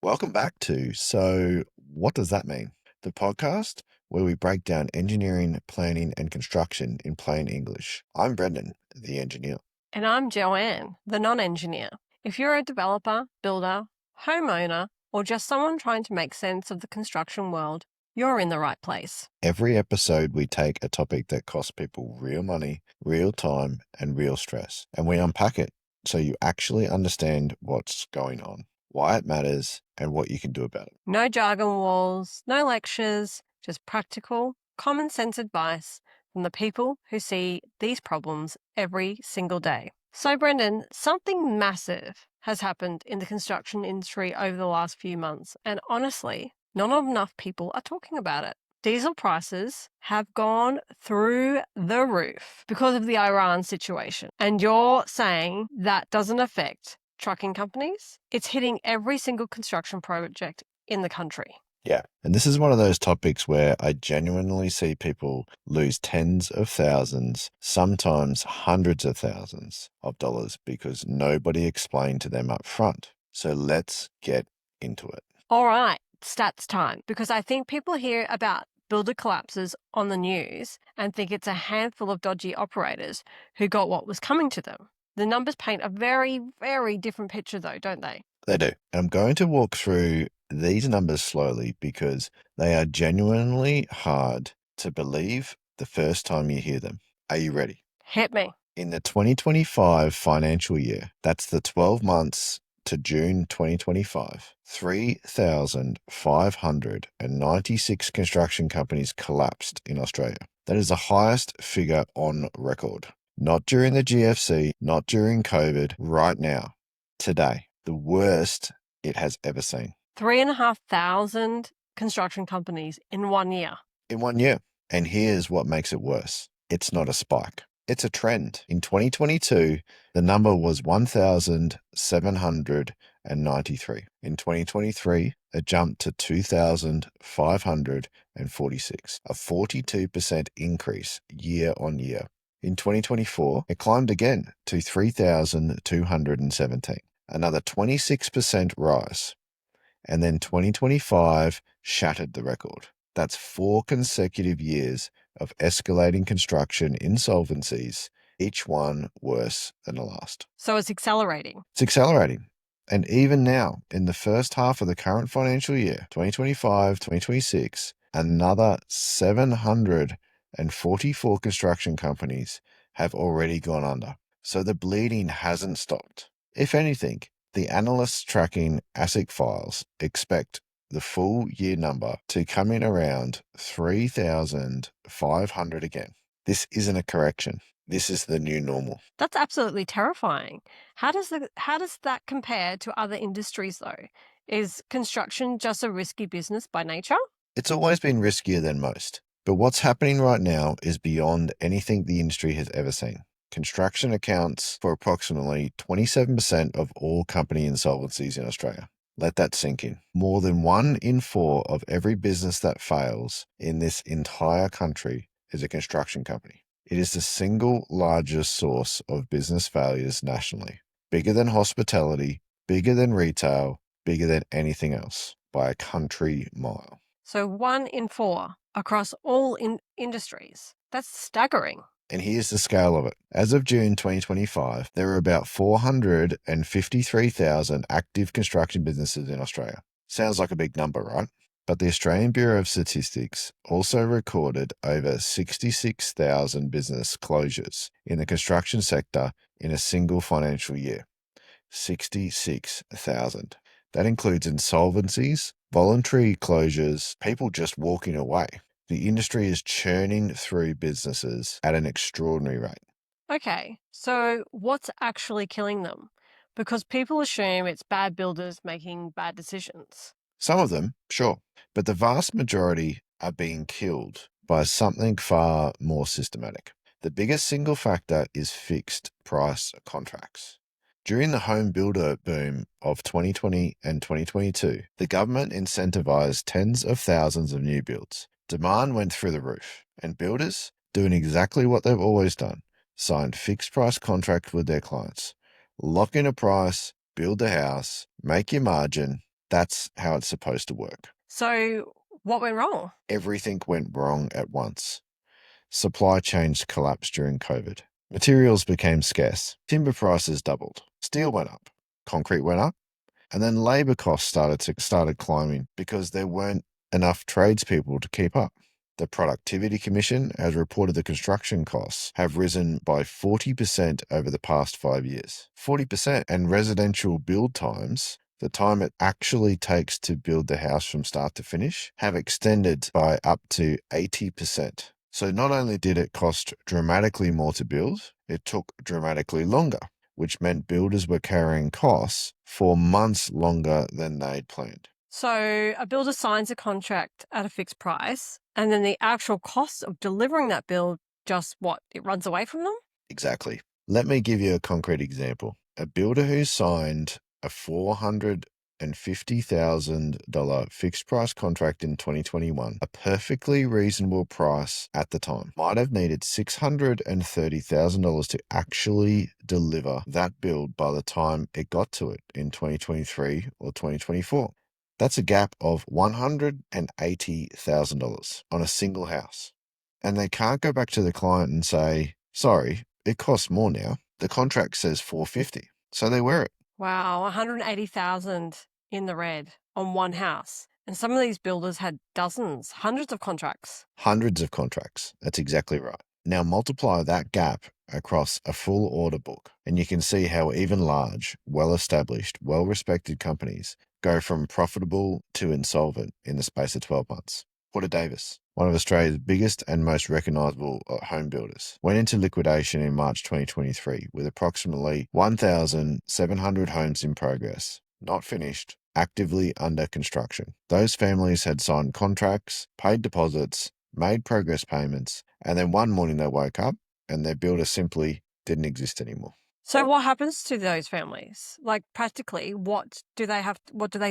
Welcome back to So What Does That Mean? The podcast where we break down engineering, planning, and construction in plain English. I'm Brendan, the engineer. And I'm Joanne, the non-engineer. If you're a developer, builder, homeowner, or just someone trying to make sense of the construction world, you're in the right place. Every episode, we take a topic that costs people real money, real time, and real stress, and we unpack it so you actually understand what's going on, why it matters, and what you can do about it. No jargon walls, no lectures, just practical, common sense advice from the people who see these problems every single day. So, Brendan, something massive has happened in the construction industry over the last few months, and honestly, not enough people are talking about it. Diesel prices have gone through the roof because of the Iran situation. And you're saying that doesn't affect trucking companies? It's hitting every single construction project in the country. Yeah. And this is one of those topics where I genuinely see people lose tens of thousands, sometimes hundreds of thousands of dollars because nobody explained to them up front. So let's get into it. All right, stats time, because I think people hear about builder collapses on the news and think it's a handful of dodgy operators who got what was coming to them. The numbers paint a very, very different picture though, don't they? They do. And I'm going to walk through these numbers slowly because they are genuinely hard to believe the first time you hear them. Are you ready? Hit me. In the 2025 financial year, that's the 12 months to June 2025, 3,596 construction companies collapsed in Australia. That is the highest figure on record. Not during the GFC, not during COVID, right now, today, the worst it has ever seen. 3,500 construction companies in 1 year. In 1 year. And here's what makes it worse. It's not a spike. It's a trend. In 2022, the number was 1,793. In 2023, it jumped to 2,546, a 42% increase year on year. In 2024, it climbed again to 3,217, another 26% rise. And then 2025 shattered the record. That's 4 consecutive years of escalating construction insolvencies, each one worse than the last. So it's accelerating. It's accelerating. And even now, in the first half of the current financial year, 2025, 2026, another 744 construction companies have already gone under. So the bleeding hasn't stopped. If anything, the analysts tracking ASIC files expect the full year number to come in around 3,500 again. This isn't a correction. This is the new normal. That's absolutely terrifying. How does that compare to other industries though? Is construction just a risky business by nature? It's always been riskier than most. But what's happening right now is beyond anything the industry has ever seen. Construction accounts for approximately 27% of all company insolvencies in Australia. Let that sink in. More than 1 in 4 of every business that fails in this entire country is a construction company. It is the single largest source of business failures nationally. Bigger than hospitality, bigger than retail, bigger than anything else by a country mile. So 1 in 4 across all industries. That's staggering. And here's the scale of it. As of June 2025, there were about 453,000 active construction businesses in Australia. Sounds like a big number, right? But the Australian Bureau of Statistics also recorded over 66,000 business closures in the construction sector in a single financial year. 66,000. That includes insolvencies, voluntary closures, people just walking away. The industry is churning through businesses at an extraordinary rate. Okay, so what's actually killing them? Because people assume it's bad builders making bad decisions. Some of them, sure, but the vast majority are being killed by something far more systematic. The biggest single factor is fixed price contracts. During the home builder boom of 2020 and 2022, the government incentivized tens of thousands of new builds. Demand went through the roof, and builders, doing exactly what they've always done, signed fixed price contracts with their clients. Lock in a price, build the house, make your margin, That's how it's supposed to work. So what went wrong? Everything went wrong at once. Supply chains collapsed during COVID. Materials became scarce. Timber prices doubled. Steel went up. Concrete went up. And then labor costs started climbing because there weren't enough tradespeople to keep up. The Productivity Commission has reported the construction costs have risen by 40% over the past 5 years. 40%. And residential build times, the time it actually takes to build the house from start to finish, have extended by up to 80%. So not only did it cost dramatically more to build, it took dramatically longer, which meant builders were carrying costs for months longer than they'd planned. So a builder signs a contract at a fixed price, and then the actual cost of delivering that build it runs away from them? Exactly. Let me give you a concrete example. A builder who signed a $450,000 fixed price contract in 2021, a perfectly reasonable price at the time, might have needed $630,000 to actually deliver that build by the time it got to it in 2023 or 2024. That's a gap of $180,000 on a single house. And they can't go back to the client and say, sorry, it costs more now. The contract says $450. So they wear it. Wow, 180,000 in the red on one house. And some of these builders had dozens, hundreds of contracts. Hundreds of contracts. That's exactly right. Now multiply that gap across a full order book, and you can see how even large, well-established, well-respected companies go from profitable to insolvent in the space of 12 months. Porter Davis, one of Australia's biggest and most recognisable home builders, went into liquidation in March 2023 with approximately 1,700 homes in progress, not finished, actively under construction. Those families had signed contracts, paid deposits, made progress payments, and then one morning they woke up and their builder simply didn't exist anymore. So what happens to those families? Like practically, what do they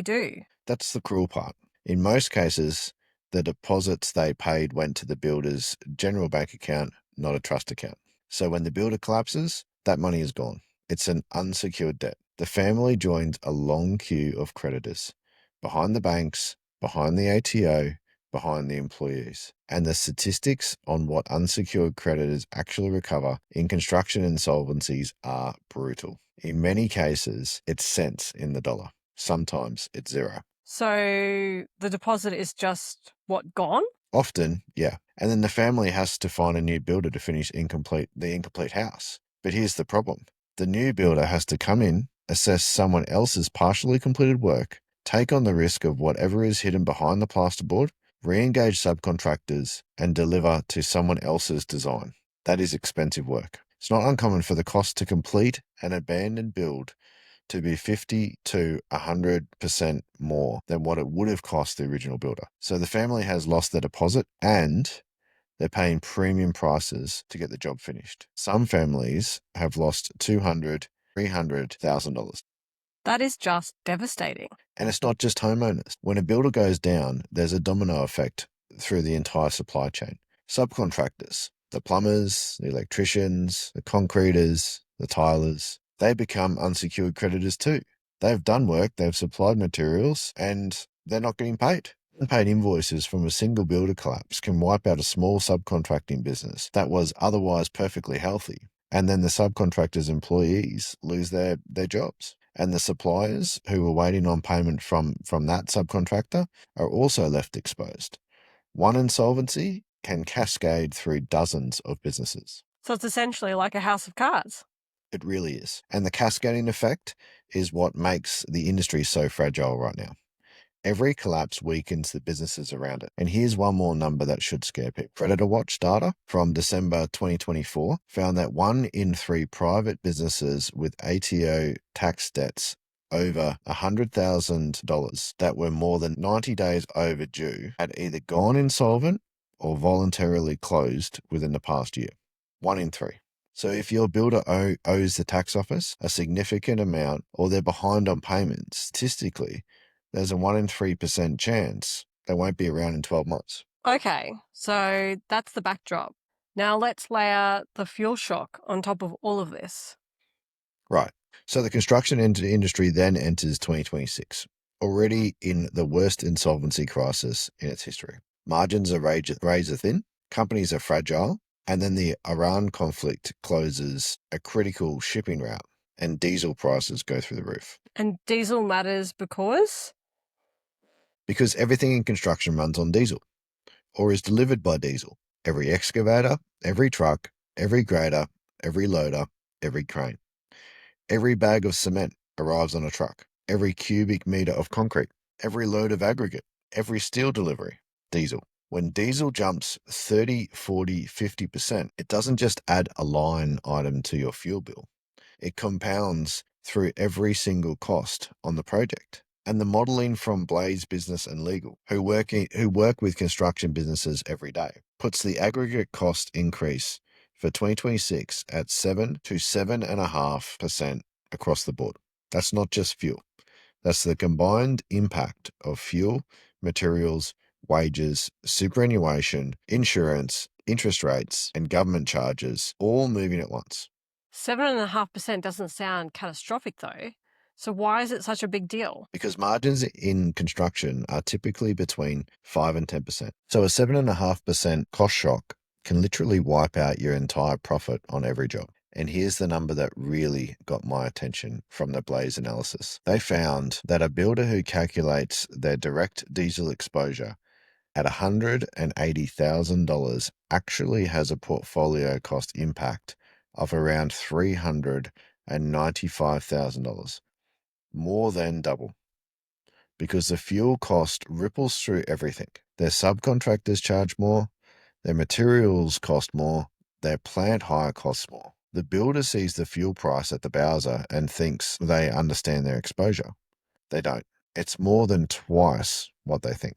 do? That's the cruel part. In most cases, the deposits they paid went to the builder's general bank account, not a trust account. So when the builder collapses, that money is gone. It's an unsecured debt. The family joins a long queue of creditors behind the banks, behind the ATO, behind the employees. And the statistics on what unsecured creditors actually recover in construction insolvencies are brutal. In many cases, it's cents in the dollar. Sometimes it's zero. So the deposit is just gone? Often, yeah. And then the family has to find a new builder to finish the incomplete house. But here's the problem. The new builder has to come in, assess someone else's partially completed work, take on the risk of whatever is hidden behind the plasterboard, re-engage subcontractors, and deliver to someone else's design. That is expensive work. It's not uncommon for the cost to complete an abandoned build to be 50 to 100% more than what it would have cost the original builder. So the family has lost their deposit and they're paying premium prices to get the job finished. Some families have lost $200,000, $300,000. That is just devastating. And it's not just homeowners. When a builder goes down, there's a domino effect through the entire supply chain. Subcontractors, the plumbers, the electricians, the concreters, the tilers, they become unsecured creditors too. They've done work, they've supplied materials, and they're not getting paid. Unpaid invoices from a single builder collapse can wipe out a small subcontracting business that was otherwise perfectly healthy. And then the subcontractors' employees lose their jobs. And the suppliers who were waiting on payment from that subcontractor are also left exposed. One insolvency can cascade through dozens of businesses. So it's essentially like a house of cards. It really is. And the cascading effect is what makes the industry so fragile right now. Every collapse weakens the businesses around it. And here's one more number that should scare people. Creditor Watch data from December 2024 found that 1 in 3 private businesses with ATO tax debts over $100,000 that were more than 90 days overdue had either gone insolvent or voluntarily closed within the past year. 1 in 3. So if your builder owes the tax office a significant amount or they're behind on payments, statistically, there's a 1 in 3% chance they won't be around in 12 months. Okay, so that's the backdrop. Now let's layer the fuel shock on top of all of this. Right. So the construction industry then enters 2026. already in the worst insolvency crisis in its history. Margins are razor thin, companies are fragile, and then the Iran conflict closes a critical shipping route, and diesel prices go through the roof. And diesel matters because? Because everything in construction runs on diesel, or is delivered by diesel. Every excavator, every truck, every grader, every loader, every crane. Every bag of cement arrives on a truck. Every cubic meter of concrete, every load of aggregate, every steel delivery, diesel. When diesel jumps 30, 40, 50%, it doesn't just add a line item to your fuel bill. It compounds through every single cost on the project. And the modeling from Blaze Business and Legal, who work with construction businesses every day, puts the aggregate cost increase for 2026 at 7 to 7.5% across the board. That's not just fuel. That's the combined impact of fuel, materials, wages, superannuation, insurance, interest rates, and government charges all moving at once. 7.5% doesn't sound catastrophic, though. So why is it such a big deal? Because margins in construction are typically between 5 and 10%. So a 7.5% cost shock can literally wipe out your entire profit on every job. And here's the number that really got my attention from the Blaze analysis. They found that a builder who calculates their direct diesel exposure at $180,000 actually has a portfolio cost impact of around $395,000. More than double, because the fuel cost ripples through everything. Their subcontractors charge more, their materials cost more, their plant hire costs more. The builder sees the fuel price at the Bowser and thinks they understand their exposure. They don't. It's more than twice what they think.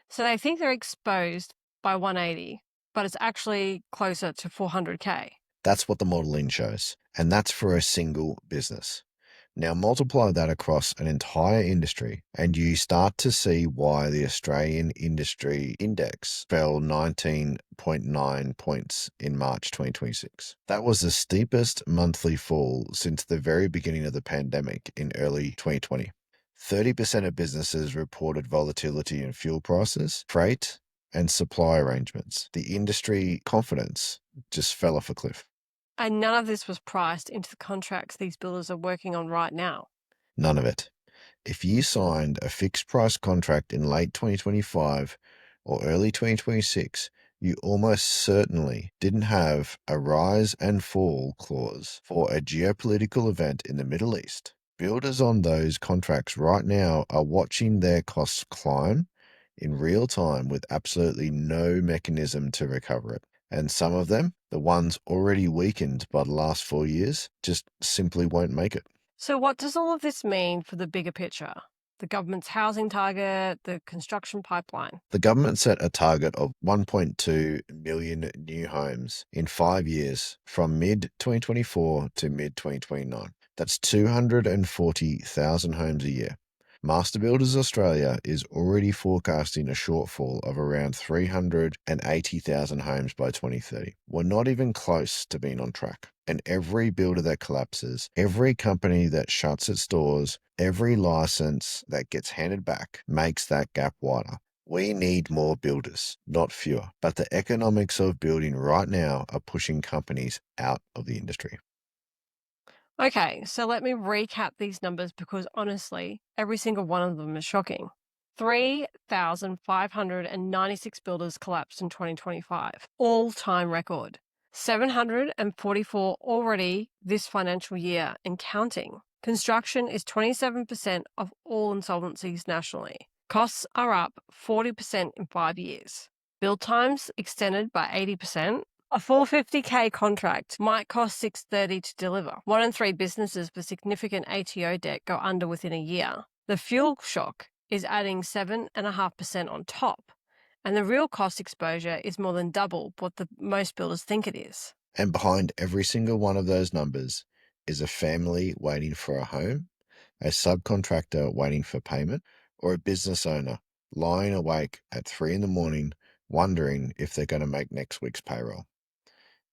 So they think they're exposed by 180, but it's actually closer to 400K. That's what the modeling shows, and that's for a single business. Now multiply that across an entire industry, and you start to see why the Australian Industry Index fell 19.9 points in March 2026. That was the steepest monthly fall since the very beginning of the pandemic in early 2020. 30% of businesses reported volatility in fuel prices, freight, and supply arrangements. The industry confidence just fell off a cliff. And none of this was priced into the contracts these builders are working on right now. None of it. If you signed a fixed price contract in late 2025 or early 2026, you almost certainly didn't have a rise and fall clause for a geopolitical event in the Middle East. Builders on those contracts right now are watching their costs climb in real time with absolutely no mechanism to recover it. And some of them, the ones already weakened by the last 4 years, just simply won't make it. So what does all of this mean for the bigger picture? The government's housing target, the construction pipeline? The government set a target of 1.2 million new homes in 5 years from mid 2024 to mid 2029. That's 240,000 homes a year. Master Builders Australia is already forecasting a shortfall of around 380,000 homes by 2030. We're not even close to being on track. And every builder that collapses, every company that shuts its doors, every license that gets handed back makes that gap wider. We need more builders, not fewer. But the economics of building right now are pushing companies out of the industry. Okay, so let me recap these numbers because honestly, every single one of them is shocking. 3,596 builders collapsed in 2025, all-time record. 744 already this financial year and counting. Construction is 27% of all insolvencies nationally. Costs are up 40% in 5 years. Build times extended by 80%. A 450K contract might cost $630 to deliver. 1 in 3 businesses with significant ATO debt go under within a year. The fuel shock is adding 7.5% on top, and the real cost exposure is more than double what most builders think it is. And behind every single one of those numbers is a family waiting for a home, a subcontractor waiting for payment, or a business owner lying awake at 3 a.m. wondering if they're going to make next week's payroll.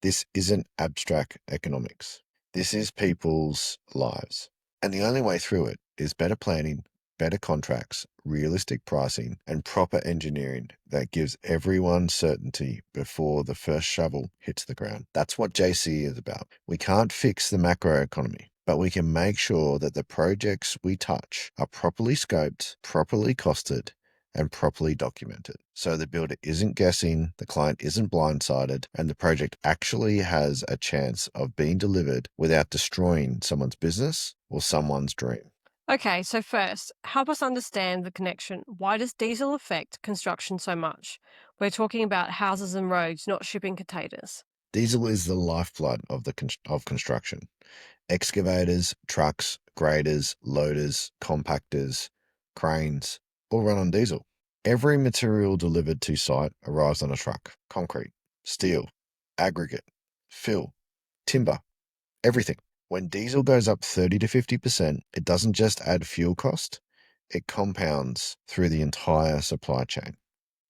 This isn't abstract economics. This is people's lives. And the only way through it is better planning, better contracts, realistic pricing, and proper engineering that gives everyone certainty before the first shovel hits the ground. That's what JC is about. We can't fix the macroeconomy, but we can make sure that the projects we touch are properly scoped, properly costed, and properly documented. So the builder isn't guessing, the client isn't blindsided, and the project actually has a chance of being delivered without destroying someone's business or someone's dream. Okay, so first, help us understand the connection. Why does diesel affect construction so much? We're talking about houses and roads, not shipping containers. Diesel is the lifeblood of construction. Excavators, trucks, graders, loaders, compactors, cranes all run on diesel. Every material delivered to site arrives on a truck: concrete, steel, aggregate, fill, timber, everything. When diesel goes up 30 to 50%, it doesn't just add fuel cost, it compounds through the entire supply chain.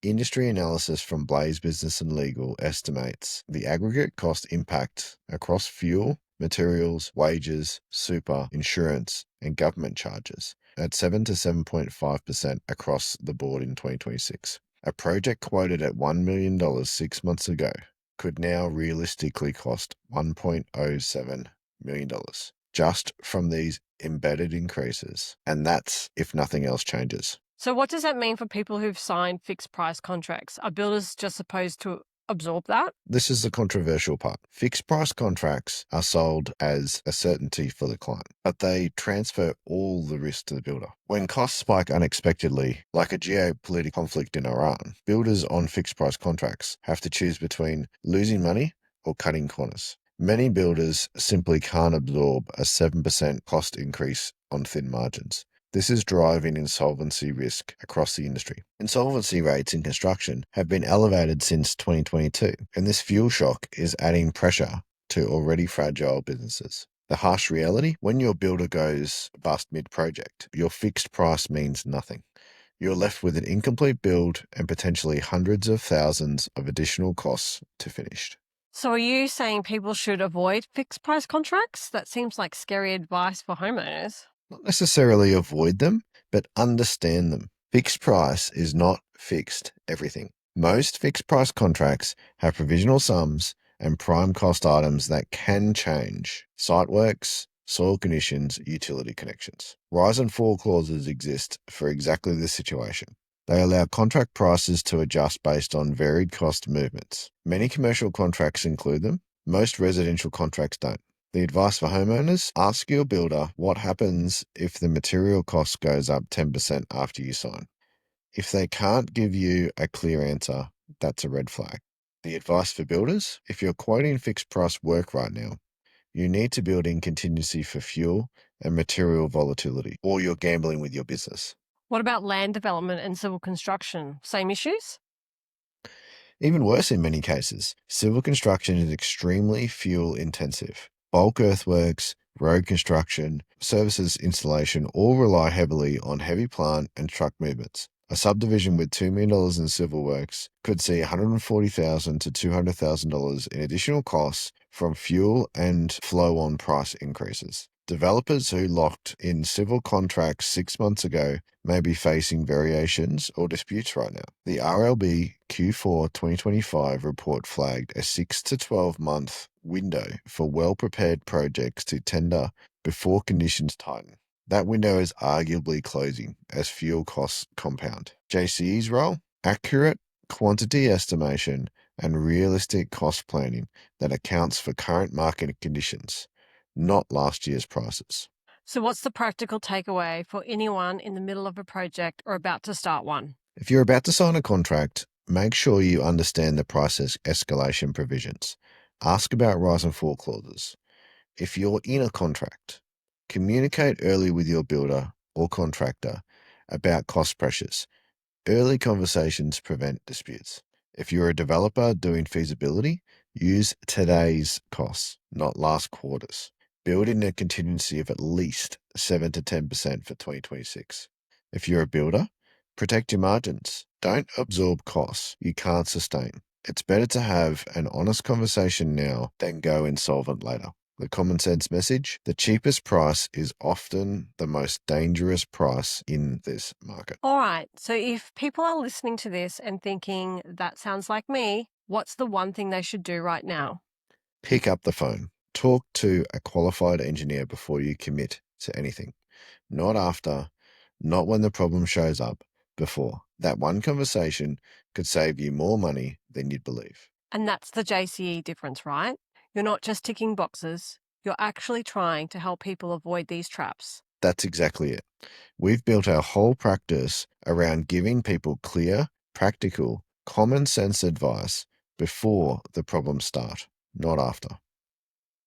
Industry analysis from Blaze Business and Legal estimates the aggregate cost impact across fuel, materials, wages, super, insurance, and government charges at 7 to 7.5% across the board in 2026. A project quoted at $1 million 6 months ago could now realistically cost $1.07 million just from these embedded increases. And that's if nothing else changes. So, what does that mean for people who've signed fixed price contracts? Are builders just supposed to absorb that? This is the controversial part. Fixed price contracts are sold as a certainty for the client, but they transfer all the risk to the builder. When costs spike unexpectedly, like a geopolitical conflict in Iran, builders on fixed price contracts have to choose between losing money or cutting corners. Many builders simply can't absorb a 7% cost increase on thin margins. This is driving insolvency risk across the industry. Insolvency rates in construction have been elevated since 2022, and this fuel shock is adding pressure to already fragile businesses. The harsh reality: when your builder goes bust mid-project, your fixed price means nothing. You're left with an incomplete build and potentially hundreds of thousands of additional costs to finish. So, are you saying people should avoid fixed price contracts? That seems like scary advice for homeowners. Not necessarily avoid them, but understand them. Fixed price is not fixed everything. Most fixed price contracts have provisional sums and prime cost items that can change: site works, soil conditions, utility connections. Rise and fall clauses exist for exactly this situation. They allow contract prices to adjust based on varied cost movements. Many commercial contracts include them. Most residential contracts don't. The advice for homeowners: ask your builder what happens if the material cost goes up 10% after you sign. If they can't give you a clear answer, that's a red flag. The advice for builders: if you're quoting fixed price work right now, you need to build in contingency for fuel and material volatility, or you're gambling with your business. What about land development and civil construction? Same issues? Even worse in many cases, civil construction is extremely fuel intensive. Bulk earthworks, road construction, services installation all rely heavily on heavy plant and truck movements. A subdivision with $2 million in civil works could see $140,000 to $200,000 in additional costs from fuel and flow-on price increases. Developers who locked in civil contracts 6 months ago may be facing variations or disputes right now. The RLB Q4 2025 report flagged a 6 to 12 month window for well-prepared projects to tender before conditions tighten. That window is arguably closing as fuel costs compound. JCE's role: accurate quantity estimation and realistic cost planning that accounts for current market conditions, not last year's prices. So, what's the practical takeaway for anyone in the middle of a project or about to start one? If you're about to sign a contract, make sure you understand the price escalation provisions. Ask about rise and fall clauses. If you're in a contract, communicate early with your builder or contractor about cost pressures. Early conversations prevent disputes. If you're a developer doing feasibility, use today's costs, not last quarter's. Build in a contingency of at least 7 to 10% for 2026. If you're a builder, protect your margins. Don't absorb costs you can't sustain. It's better to have an honest conversation now than go insolvent later. The common sense message: the cheapest price is often the most dangerous price in this market. All right, so if people are listening to this and thinking, that sounds like me, what's the one thing they should do right now? Pick up the phone. Talk to a qualified engineer before you commit to anything. Not after, not when the problem shows up, before. That one conversation could save you more money than you'd believe. And that's the JCE difference, right? You're not just ticking boxes, you're actually trying to help people avoid these traps. That's exactly it. We've built our whole practice around giving people clear, practical, common sense advice before the problems start, not after.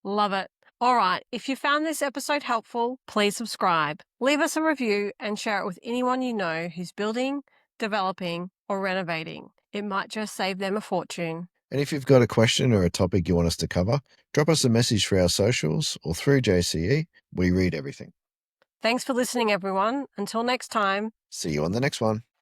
Love it. All right, if you found this episode helpful, please subscribe, leave us a review, and share it with anyone you know who's building, developing, or renovating. It might just save them a fortune. And if you've got a question or a topic you want us to cover, drop us a message through our socials or through JCE. We read everything. Thanks for listening, everyone. Until next time. See you on the next one.